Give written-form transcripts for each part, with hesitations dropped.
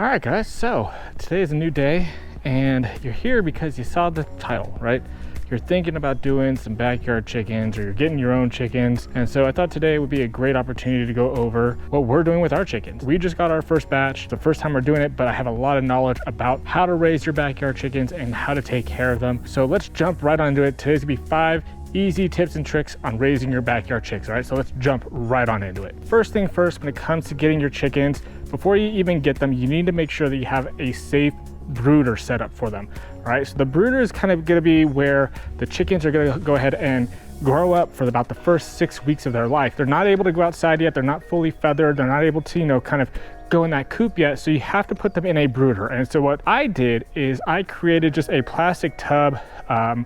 All right, guys, so today is a new day and you're here because you saw the title, right? You're thinking about doing some backyard chickens or you're getting your own chickens. And so I thought today would be a great opportunity to go over what we're doing with our chickens. We just got our first batch, the first time we're doing it, but I have a lot of knowledge about how to raise your backyard chickens and how to take care of them. So let's jump right onto it. Today's gonna be 5 easy tips and tricks on raising your backyard chicks. All right, so let's jump right on into it. First thing first, when it comes to getting your chickens, before you even get them, you need to make sure that you have a safe brooder set up for them. All right, so the brooder is kind of going to be where the chickens are going to go ahead and grow up for about the first 6 weeks of their life. They're not able to go outside yet. They're not fully feathered. They're not able to, kind of go in that coop yet. So you have to put them in a brooder. And so what I did is I created just a plastic tub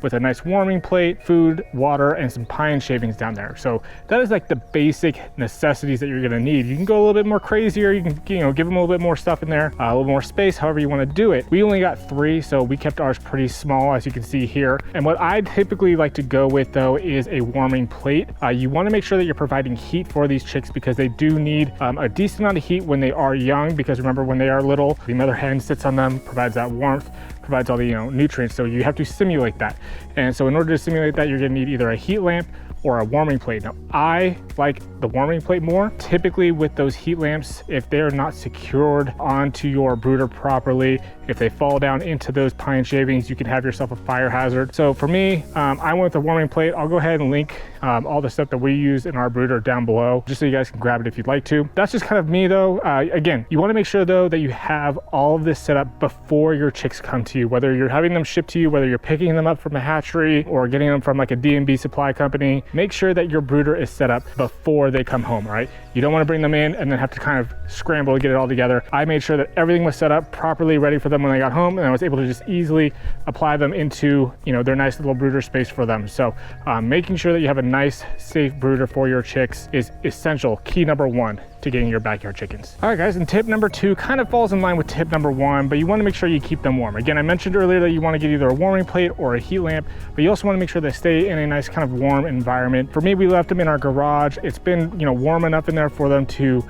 with a nice warming plate, food, water, and some pine shavings down there. So that is like the basic necessities that you're gonna need. You can go a little bit more crazier. You can, give them a little bit more stuff in there, a little more space, however you wanna do it. We only got 3, so we kept ours pretty small, as you can see here. And what I typically like to go with though is a warming plate. You wanna make sure that you're providing heat for these chicks because they do need a decent amount of heat when they are young, because remember, when they are little, the mother hen sits on them, provides that warmth, provides all the nutrients, so you have to simulate that. And so in order to simulate that, you're gonna need either a heat lamp or a warming plate. Now, I like the warming plate more. Typically with those heat lamps, if they're not secured onto your brooder properly, if they fall down into those pine shavings, you can have yourself a fire hazard. So for me, I went with the warming plate. I'll go ahead and link all the stuff that we use in our brooder down below, just so you guys can grab it if you'd like to. That's just kind of me though. Again, you wanna make sure though that you have all of this set up before your chicks come to you, whether you're having them shipped to you, whether you're picking them up from a hatchery or getting them from like a D&B supply company. Make sure that your brooder is set up before they come home, right? You don't want to bring them in and then have to kind of scramble to get it all together. I made sure that everything was set up properly, ready for them when they got home, and I was able to just easily apply them into, their nice little brooder space for them. So making sure that you have a nice, safe brooder for your chicks is essential, key number 1 to getting your backyard chickens. All right, guys, and tip number 2 kind of falls in line with tip number 1, but you want to make sure you keep them warm. Again, I mentioned earlier that you want to get either a warming plate or a heat lamp, but you also want to make sure they stay in a nice kind of warm environment. For me, we left them in our garage. It's been, warm enough in there for them to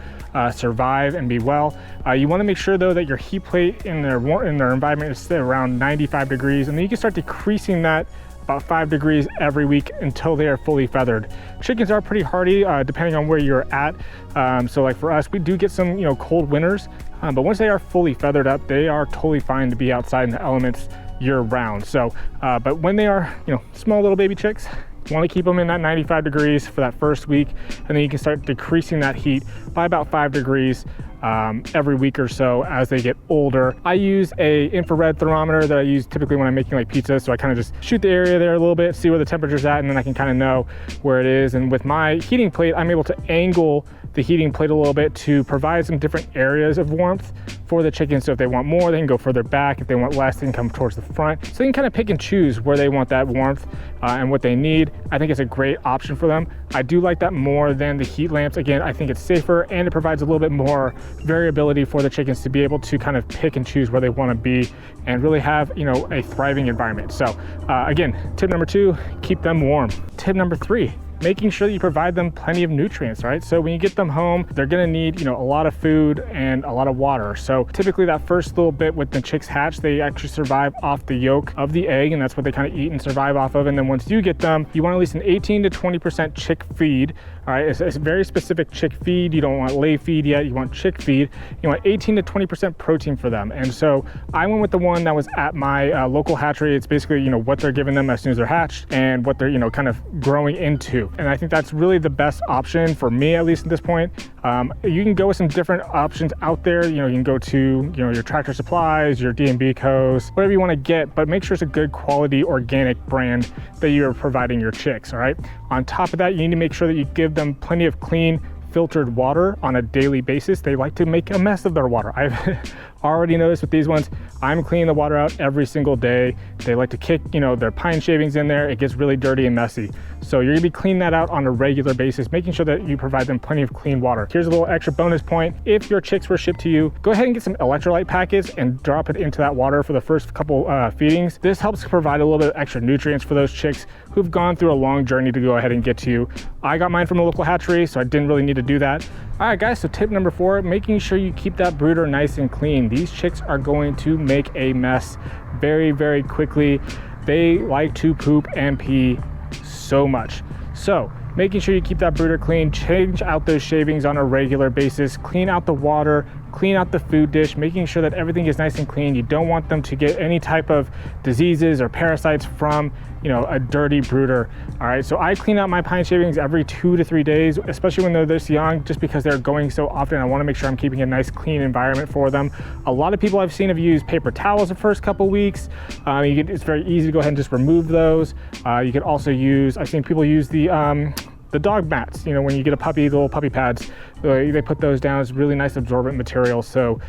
survive and be well. You want to make sure though that your heat plate in their environment is around 95 degrees, and then you can start decreasing that about 5 degrees every week until they are fully feathered. Chickens are pretty hardy depending on where you're at. So like for us, we do get some cold winters, but once they are fully feathered up, they are totally fine to be outside in the elements year round. So, but when they are small little baby chicks, you want to keep them in that 95 degrees for that first week, and then you can start decreasing that heat by about 5 degrees every week or so as they get older. I use a infrared thermometer that I use typically when I'm making like pizza, so I kind of just shoot the area there a little bit, see where the temperature's at, and then I can kind of know where it is. And with my heating plate, I'm able to angle the heating plate a little bit to provide some different areas of warmth for the chickens. So if they want more, they can go further back. If they want less, they can come towards the front. So they can kind of pick and choose where they want that warmth and what they need. I think it's a great option for them. I do like that more than the heat lamps. Again, I think it's safer and it provides a little bit more variability for the chickens to be able to kind of pick and choose where they want to be and really have, a thriving environment. So again, tip number 2, keep them warm. Tip number 3, making sure that you provide them plenty of nutrients, right? So when you get them home, they're gonna need, a lot of food and a lot of water. So typically that first little bit when the chicks hatch, they actually survive off the yolk of the egg, and that's what they kind of eat and survive off of. And then once you get them, you want at least an 18 to 20% chick feed. All right, it's a very specific chick feed. You don't want lay feed yet, you want chick feed. You want 18 to 20% protein for them. And so I went with the one that was at my local hatchery. It's basically, what they're giving them as soon as they're hatched and what they're, kind of growing into. And I think that's really the best option for me, at least at this point. You can go with some different options out there. You can go to, your Tractor Supplies, your D&B Co's, whatever you want to get, but make sure it's a good quality organic brand that you're providing your chicks, all right? On top of that, you need to make sure that you give them plenty of clean, filtered water on a daily basis. They like to make a mess of their water. I've already noticed with these ones, I'm cleaning the water out every single day. They like to kick, their pine shavings in there. It gets really dirty and messy. So you're gonna be cleaning that out on a regular basis, making sure that you provide them plenty of clean water. Here's a little extra bonus point. If your chicks were shipped to you, go ahead and get some electrolyte packets and drop it into that water for the first couple feedings. This helps provide a little bit of extra nutrients for those chicks who've gone through a long journey to go ahead and get to you. I got mine from a local hatchery, so I didn't really need to do that. All right, guys, so tip number 4, making sure you keep that brooder nice and clean. These chicks are going to make a mess very, very quickly. They like to poop and pee so much. So making sure you keep that brooder clean, change out those shavings on a regular basis, clean out the water, clean out the food dish, making sure that everything is nice and clean. You don't want them to get any type of diseases or parasites from, a dirty brooder. All right, so I clean out my pine shavings every 2 to 3 days, especially when they're this young, just because they're going so often. I want to make sure I'm keeping a nice clean environment for them. A lot of people I've seen have used paper towels the first couple weeks. It's very easy to go ahead and just remove those. You could also use, I've seen people use the dog mats, when you get a puppy, the little puppy pads, they put those down. It's really nice absorbent material. So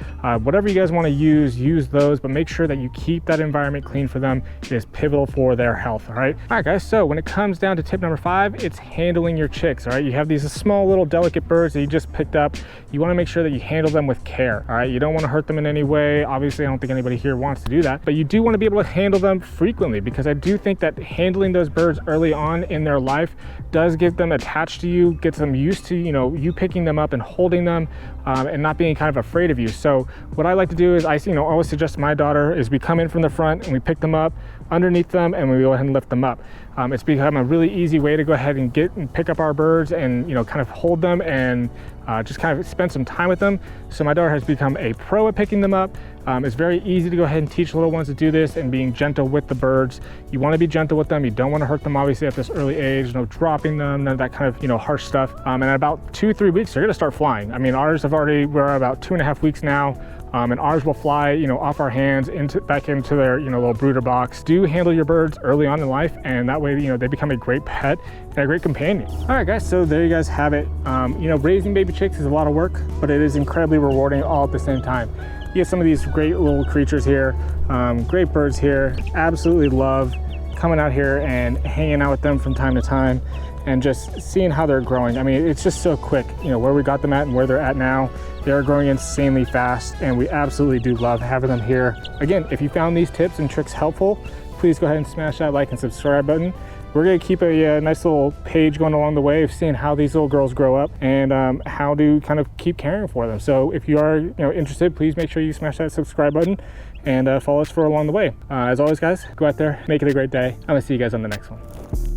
whatever you guys want to use those, but make sure that you keep that environment clean for them. It is pivotal for their health. All right, guys, so when it comes down to tip number 5, it's handling your chicks. All right, you have these small little delicate birds that you just picked up. You want to make sure that you handle them with care. All right, you don't want to hurt them in any way. Obviously, I don't think anybody here wants to do that, but you do want to be able to handle them frequently, because I do think that handling those birds early on in their life does get them attached to you, gets them used to you picking them up and holding them, and not being kind of afraid of you. So what I like to do is I always suggest to my daughter is we come in from the front and we pick them up underneath them and we go ahead and lift them up. It's become a really easy way to go ahead and pick up our birds and kind of hold them and just kind of spend some time with them. So my daughter has become a pro at picking them up. It's very easy to go ahead and teach little ones to do this and being gentle with the birds. You want to be gentle with them. You don't want to hurt them, obviously, at this early age. No dropping them, none of that kind of harsh stuff. And at about 2-3 weeks, they're going to start flying. I mean, ours we're about 2.5 weeks now. And ours will fly, off our hands back into their, little brooder box. Do handle your birds early on in life, and that way, they become a great pet and a great companion. All right, guys, so there you guys have it. Raising baby chicks is a lot of work, but it is incredibly rewarding all at the same time. You get some of these great little creatures here, great birds here. Absolutely love coming out here and hanging out with them from time to time and just seeing how they're growing. I mean, it's just so quick, where we got them at and where they're at now. They're growing insanely fast, and we absolutely do love having them here. Again, if you found these tips and tricks helpful, please go ahead and smash that like and subscribe button. We're gonna keep a nice little page going along the way of seeing how these little girls grow up and how to kind of keep caring for them. So if you are interested, please make sure you smash that subscribe button and follow us for along the way. As always, guys, go out there, make it a great day. I'm gonna see you guys on the next one.